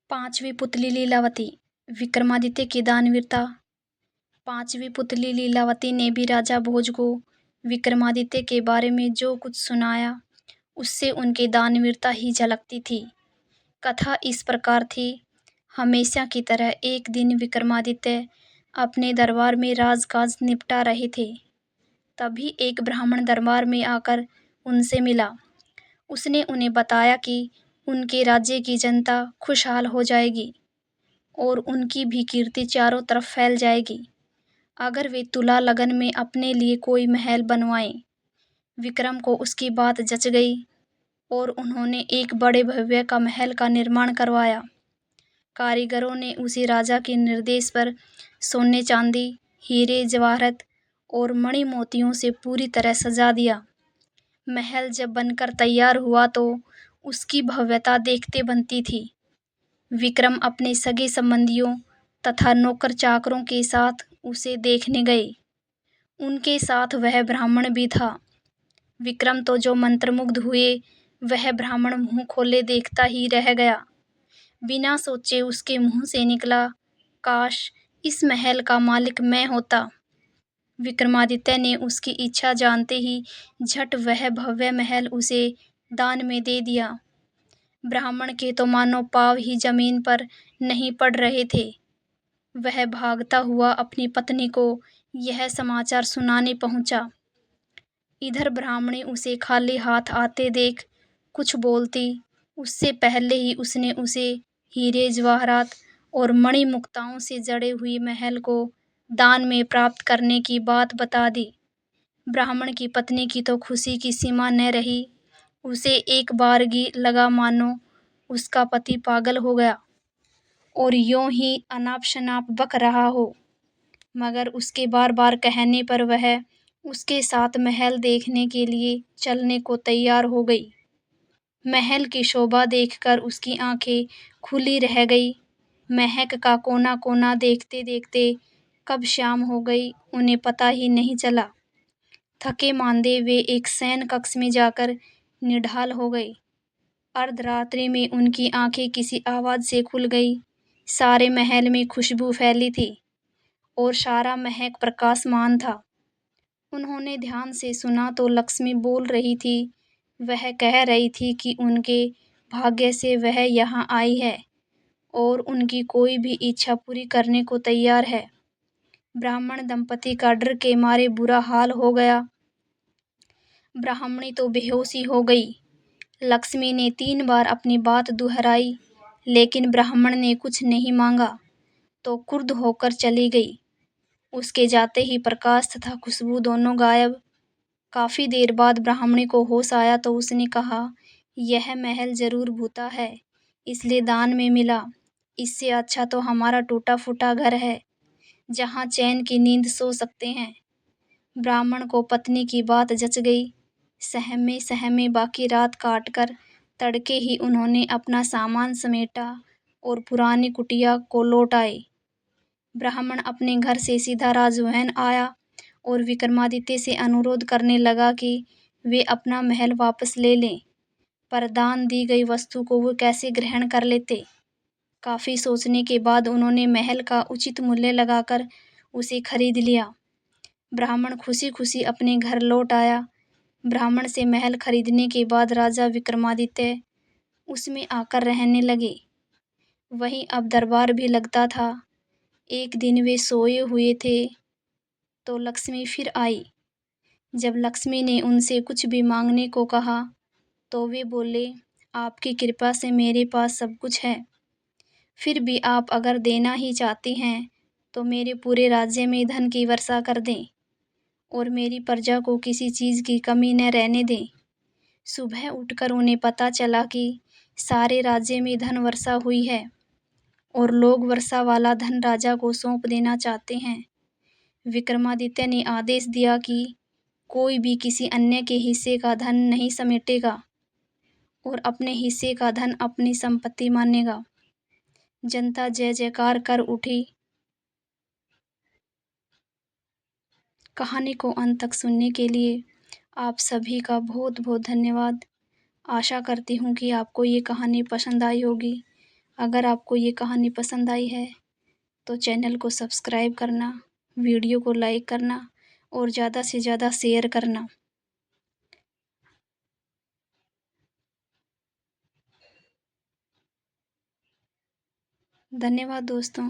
पांचवी पुतली लीलावती। विक्रमादित्य की दानवीरता। पांचवी पुतली लीलावती ने भी राजा भोज को विक्रमादित्य के बारे में जो कुछ सुनाया उससे उनकी दानवीरता ही झलकती थी। कथा इस प्रकार थी। हमेशा की तरह एक दिन विक्रमादित्य अपने दरबार में राजकाज निपटा रहे थे। तभी एक ब्राह्मण दरबार में आकर उनसे मिला। उसने उन्हें बताया कि उनके राज्य की जनता खुशहाल हो जाएगी और उनकी भी कीर्ति चारों तरफ फैल जाएगी अगर वे तुला लगन में अपने लिए कोई महल बनवाएं। विक्रम को उसकी बात जच गई और उन्होंने एक बड़े भव्य का महल का निर्माण करवाया। कारीगरों ने उसे राजा के निर्देश पर सोने चांदी, हीरे जवाहरत और मणि मोतियों से पूरी तरह सजा दिया। महल जब बनकर तैयार हुआ तो उसकी भव्यता देखते बनती थी। विक्रम अपने सगे संबंधियों तथा नौकर चाकरों के साथ उसे देखने गए। उनके साथ वह ब्राह्मण भी था। विक्रम तो जो मंत्रमुग्ध हुए, वह ब्राह्मण मुंह खोले देखता ही रह गया। बिना सोचे उसके मुंह से निकला, काश इस महल का मालिक मैं होता। विक्रमादित्य ने उसकी इच्छा जानते ही झट वह भव्य महल उसे दान में दे दिया। ब्राह्मण के तो मानो पाँव ही जमीन पर नहीं पड़ रहे थे। वह भागता हुआ अपनी पत्नी को यह समाचार सुनाने पहुंचा। इधर ब्राह्मणी उसे खाली हाथ आते देख कुछ बोलती उससे पहले ही उसने उसे हीरे जवाहरात और मणि मुक्ताओं से जड़े हुए महल को दान में प्राप्त करने की बात बता दी। ब्राह्मण की पत्नी की तो खुशी की सीमा न रही। उसे एक बारगी लगा मानो उसका पति पागल हो गया और यूं ही अनाप शनाप बक रहा हो। मगर उसके बार बार कहने पर वह उसके साथ महल देखने के लिए चलने को तैयार हो गई। महल की शोभा देखकर उसकी आंखें खुली रह गई। महक का कोना कोना देखते देखते कब शाम हो गई उन्हें पता ही नहीं चला। थके मांदे वे एक शयन कक्ष में जाकर निढाल हो गए। अर्धरात्रि में उनकी आंखें किसी आवाज से खुल गई। सारे महल में खुशबू फैली थी और सारा महक प्रकाशमान था। उन्होंने ध्यान से सुना तो लक्ष्मी बोल रही थी। वह कह रही थी कि उनके भाग्य से वह यहाँ आई है और उनकी कोई भी इच्छा पूरी करने को तैयार है। ब्राह्मण दंपति का डर के मारे बुरा हाल हो गया। ब्राह्मणी तो बेहोशी हो गई। लक्ष्मी ने 3 बार अपनी बात दोहराई लेकिन ब्राह्मण ने कुछ नहीं मांगा तो क्रुद्ध होकर चली गई। उसके जाते ही प्रकाश तथा खुशबू दोनों गायब। काफी देर बाद ब्राह्मणी को होश आया तो उसने कहा, यह महल जरूर भूता है, इसलिए दान में मिला। इससे अच्छा तो हमारा टूटा फूटा घर है जहाँ चैन की नींद सो सकते हैं। ब्राह्मण को पत्नी की बात जच गई। सहमे सहमे बाकी रात काटकर तड़के ही उन्होंने अपना सामान समेटा और पुरानी कुटिया को लौट आए। ब्राह्मण अपने घर से सीधा राजमहल आया और विक्रमादित्य से अनुरोध करने लगा कि वे अपना महल वापस ले लें, पर दान दी गई वस्तु को वो कैसे ग्रहण कर लेते। काफ़ी सोचने के बाद उन्होंने महल का उचित मूल्य लगाकर उसे खरीद लिया। ब्राह्मण खुशी खुशी अपने घर लौट आया। ब्राह्मण से महल खरीदने के बाद राजा विक्रमादित्य उसमें आकर रहने लगे। वहीं अब दरबार भी लगता था। एक दिन वे सोए हुए थे तो लक्ष्मी फिर आई। जब लक्ष्मी ने उनसे कुछ भी मांगने को कहा तो वे बोले, आपकी कृपा से मेरे पास सब कुछ है। फिर भी आप अगर देना ही चाहती हैं तो मेरे पूरे राज्य में धन की वर्षा कर दें और मेरी प्रजा को किसी चीज़ की कमी न रहने दें। सुबह उठकर उन्हें पता चला कि सारे राज्य में धन वर्षा हुई है और लोग वर्षा वाला धन राजा को सौंप देना चाहते हैं। विक्रमादित्य ने आदेश दिया कि कोई भी किसी अन्य के हिस्से का धन नहीं समेटेगा और अपने हिस्से का धन अपनी संपत्ति मानेगा। जनता जय जयकार कर उठी। कहानी को अंत तक सुनने के लिए आप सभी का बहुत बहुत धन्यवाद। आशा करती हूँ कि आपको ये कहानी पसंद आई होगी। अगर आपको ये कहानी पसंद आई है तो चैनल को सब्सक्राइब करना, वीडियो को लाइक करना और ज़्यादा से ज़्यादा शेयर करना। धन्यवाद दोस्तों।